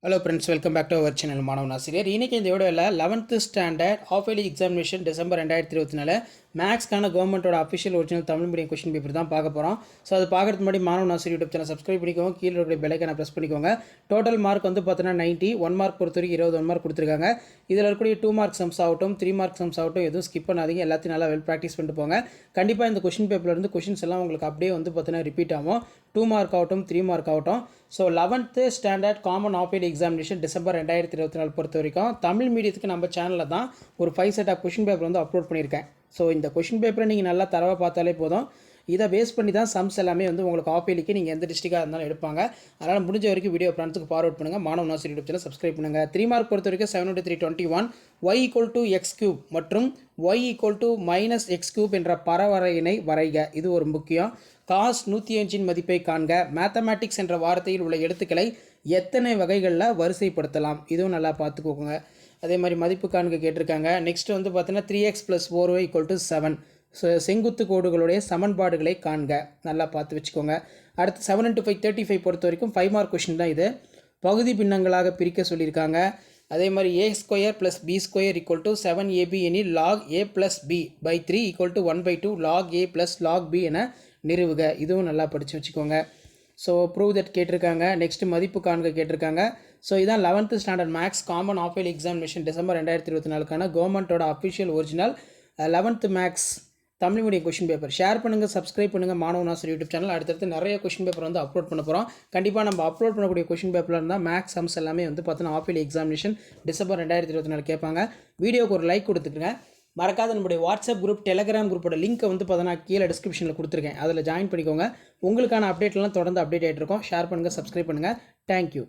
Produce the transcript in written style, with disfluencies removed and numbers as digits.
Hello friends, welcome back to our channel Manavan Aasiriyar. இன்றைக்கி இந்த வீடியோவில் 11th standard half yearly examination December 2024 மேக்ஸ்க்கான கவர்மெண்ட்டோட official original Tamil medium question paper தான் பார்க்க போகிறோம். ஸோ அது பார்க்குறதுக்கு முன்னாடி மாணவன் ஆசிரியர் யூடியூப் சேனல் சப்ஸ்கிரைப் பண்ணிக்கோங்க. கீழே இருக்கிற பெல்லைக்கான ப்ரெஸ் பண்ணிக்கோங்க. டோட்டல் மார்க் வந்து பார்த்தீங்கன்னா 90, 1 மார்க் பொறுத்த வரைக்கும் 21 மார்க் கொடுத்துருக்காங்க. இதில் இருக்கக்கூடிய 2 மார்க் சம்ஸ் ஆகட்டும், 3 மார்க் சம்ஸ் ஆகட்டும், எதுவும் ஸ்கிப் பண்ணாதீங்க. எல்லாத்தையும் நல்லா வெல் ப்ராக்டிஸ் பண்ணிட்டு போங்க. கண்டிப்பாக இந்த கொஸ்டின் பேப்பர்லேருந்து கொஸ்டின்ஸ் எல்லாம் உங்களுக்கு அப்படியே வந்து பார்த்தீங்கன்னா ரிப்பீட் ஆகும். 2 மார்க் ஆகட்டும், 3 மார்க் ஆகட்டும். So 11th standard common half yearly examination December 2024 பொறுத்த வரைக்கும் தமிழ் மீடியத்துக்கு நம்ம சேனலில் தான் ஒரு 5 செட் ஆஃப் கொஷின் பேப்பர் வந்து அப்லோட் பண்ணியிருக்கேன். ஸோ இந்த கொஷின் பேப்பரை நீங்கள் நல்லா தரவாக பார்த்தாலே போதும். இதை பேஸ் பண்ணி தான் சம்ஸ் எல்லாமே வந்து உங்களுக்கு ஆஃப் இயர்லிக்கு நீங்கள் எந்த டிஸ்ட்ரிக்டாக இருந்தாலும் எடுப்பாங்க. அதனால் முடிஞ்ச வரைக்கும் வீடியோ ஃப்ரெண்ட்ஸுக்கு ஃபார்வர்ட் பண்ணுங்கள். மாணவன் ஆசிரியர் யூடியூப் சேனல் சப்ஸ்கிரைப் பண்ணுங்கள். 3 மார்க் பொறுத்த வரைக்கும் 7×3=21, y = x³ மற்றும் y = -x³ என்ற பரவரையினை வரைக. இது ஒரு முக்கியம். cos 105 மதிப்பை காண்க. மேத்தமேட்டிக்ஸ் என்ற வார்த்தையில் உள்ள எழுத்துக்களை எத்தனை வகைகளில் வரிசைப்படுத்தலாம், இதுவும் நல்லா பார்த்துக்கோங்க. அதே மாதிரி மதிப்பு காண்க கேட்டிருக்காங்க. நெக்ஸ்ட் வந்து பார்த்தீங்கன்னா 3x + 4y = 7. செங்குத்து கோடுகளுடைய சமன்பாடுகளை காண்க. நல்லா பார்த்து வச்சுக்கோங்க. அடுத்து 7×5 35 பொறுத்த வரைக்கும் 5 மார்க் கொஷின் தான் இது. பகுதி பின்னங்களாக பிரிக்க சொல்லியிருக்காங்க. அதே மாதிரி a² + b² = 7ab எனில் log a + b/3 = 1/2 log a + log b என நிறுவுக. இதுவும் நல்லா படித்து வச்சுக்கோங்க. ஸோ ப்ரூவ் தட் கேட்டிருக்காங்க. நெக்ஸ்ட் மதிப்பு காண்க கேட்டிருக்காங்க. ஸோ இதான் 11th standard maths common half yearly examination December 2024 கவர்மெண்ட்டோட official original 11th maths Tamil medium question paper. Share பண்ணுங்கள், சப்ஸ்கிரைப் பண்ணுங்கள் மாணவன் ஆசிரியர் யூடியூப் சேனல். அடுத்தடுத்து நிறைய கொஷின் பேப்பர் வந்து அப்லோட் பண்ண போகிறோம். கண்டிப்பாக நம்ம அப்லோட் பண்ணக்கூடிய கொஷின் பேப்பரில் இருந்தால் மேக்ஸ் சம்ஸ் எல்லாமே வந்து பார்த்தீங்கன்னா ஆஃப் இயர்லி எக்ஸாமினேஷன் டிசம்பர் 2024 கேட்பாங்க. வீடியோக்கு ஒரு லைக் கொடுத்துட்டுங்க. மறக்காத நம்முடைய வாட்ஸ்அப் குரூப், டெலகிராம் குரூப்போட லிங்க்கை வந்து பார்த்தீங்கன்னா கீழே டிஸ்கிரிப்ஷனில் கொடுத்துருக்கேன். அதில் ஜாயின் பண்ணிக்கோங்க. உங்களுக்கான அப்டேட்லாம் தொடர்ந்து அப்டேட் ஆகிட்டு இருக்கோம். ஷேர் பண்ணுங்கள், சப்ஸ்கிரைப் பண்ணுங்கள். தேங்க்யூ.